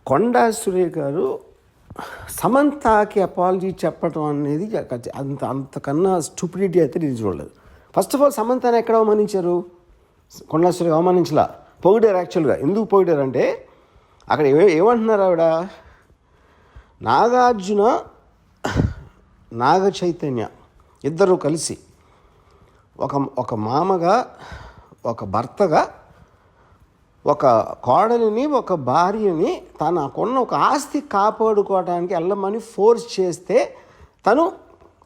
కొండా సురేఖ గారు సమంతకి అపాలజీ చెప్పడం అనేది అంతకన్నా స్టూపిడిటీ అయితే నేను చూడలేదు. ఫస్ట్ ఆఫ్ ఆల్ సమంతని ఎక్కడ అవమానించారు? కొండా సురేఖ అవమానించలా, పొగిడారు. యాక్చువల్గా ఎందుకు పొగిడారంటే అక్కడ ఏమంటున్నారు ఆవిడ, నాగార్జున నాగ చైతన్య ఇద్దరు కలిసి ఒక మామగా, ఒక భర్తగా, ఒక కోడలిని, ఒక భార్యని తనకున్న ఒక ఆస్తి కాపాడుకోవడానికి వెళ్ళమని ఫోర్స్ చేస్తే తను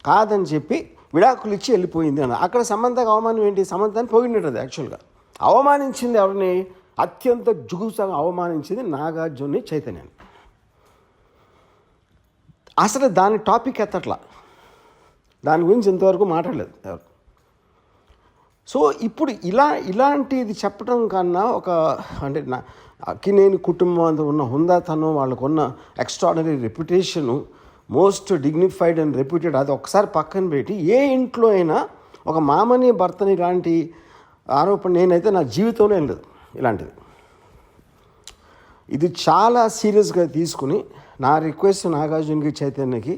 కాదని చెప్పి విడాకులు ఇచ్చి వెళ్ళిపోయింది అని. అక్కడ సమంతకు అవమానం ఏంటి? సమంతని పొగిడినది. యాక్చువల్గా అవమానించింది ఎవరిని? అత్యంత జుగుప్సగా అవమానించింది నాగార్జున్ని, చైతన్యాన్ని. అసలు దాని టాపిక్ ఎత్తట్లా, దాని గురించి ఇంతవరకు మాట్లాడలేదు ఎవరు. సో ఇప్పుడు ఇలాంటిది చెప్పడం కన్నా అంటే అక్కినేని కుటుంబం అంతా ఉన్న హుందాతనం, వాళ్ళకున్న extraordinary reputation, most dignified and reputed, అది ఒకసారి పక్కన పెట్టి ఏ ఇంట్లో అయినా ఒక మామని భర్తని ఇలాంటి ఆరోపణ నేనైతే నా జీవితంలో ఏం లేదు ఇలాంటిది. ఇది చాలా సీరియస్గా తీసుకుని నా రిక్వెస్ట్ నాగార్జునకి, చైతన్యకి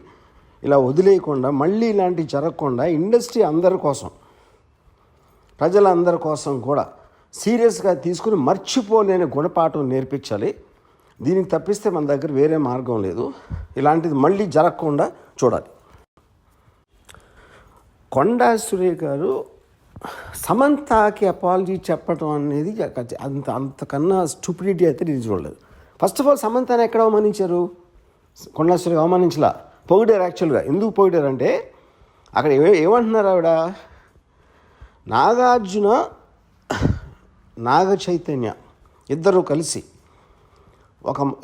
ఇలా వదిలేయకుండా, మళ్ళీ ఇలాంటివి జరగకుండా ఇండస్ట్రీ అందరి కోసం, ప్రజలందరి కోసం కూడా సీరియస్గా తీసుకుని మర్చిపోలేని గుణపాఠం నేర్పించాలి. దీనికి తప్పిస్తే మన దగ్గర వేరే మార్గం లేదు. ఇలాంటిది మళ్ళీ జరగకుండా చూడాలి. కొండా సురేఖ గారు సమంతకి అపాలజీ చెప్పడం అనేది అంతకన్నా స్టూపిడిటీ అయితే నేను చూడలేదు. ఫస్ట్ ఆఫ్ ఆల్ సమంతని ఎక్కడ అవమానించారు? కొండా సురేఖ అవమానించలా, పొగిడారు. యాక్చువల్గా ఎందుకు పొగిడారంటే అక్కడ ఏమంటున్నారు ఆవిడ, నాగార్జున నాగ చైతన్య ఇద్దరు కలిసి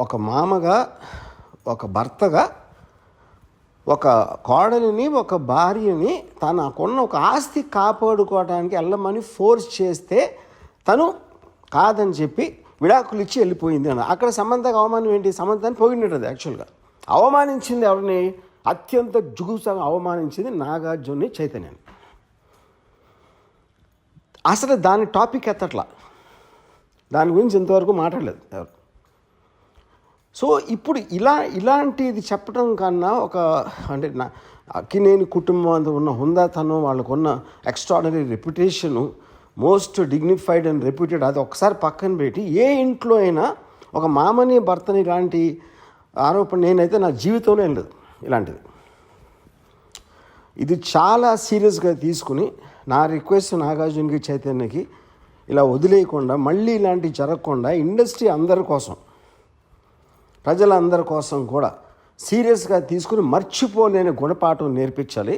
ఒక మామగా, ఒక భర్తగా, ఒక కోడలిని, ఒక భార్యని తనకున్న ఒక ఆస్తి కాపాడుకోవడానికి వెళ్ళమని ఫోర్స్ చేస్తే తను కాదని చెప్పి విడాకులు ఇచ్చి వెళ్ళిపోయింది అని. అక్కడ సమంతకు అవమానం ఏంటి? సమంతని పొగిడినది. యాక్చువల్గా అవమానించింది ఎవరిని? అత్యంత జుగుప్సగా అవమానించింది నాగార్జున్ని, చైతన్యాన్ని. అసలు దాని టాపిక్ ఎత్తట్లా, దాని గురించి ఇంతవరకు మాట్లాడలేదు ఎవరు. సో ఇప్పుడు ఇలాంటిది చెప్పడం కన్నా అంటే అక్కినేని కుటుంబం అంతా ఉన్న హుందాతనం, వాళ్ళకున్న extraordinary reputation, most dignified and reputed, అది ఒకసారి పక్కన పెట్టి ఏ ఇంట్లో అయినా ఒక మామని భర్తని ఇలాంటి ఆరోపణ నేనైతే నా జీవితంలో ఏం లేదు ఇలాంటిది. ఇది చాలా సీరియస్గా తీసుకుని నా రిక్వెస్ట్ నాగార్జునకి, చైతన్యకి ఇలా వదిలేయకుండా, మళ్ళీ ఇలాంటివి జరగకుండా ఇండస్ట్రీ అందరి కోసం, ప్రజలందరి కోసం కూడా సీరియస్గా తీసుకుని మర్చిపోలేని గుణపాఠం నేర్పించాలి.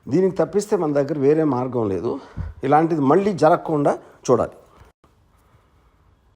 దీనికి తప్పిస్తే మన దగ్గర వేరే మార్గం లేదు. ఇలాంటిది మళ్ళీ జరగకుండా చూడాలి.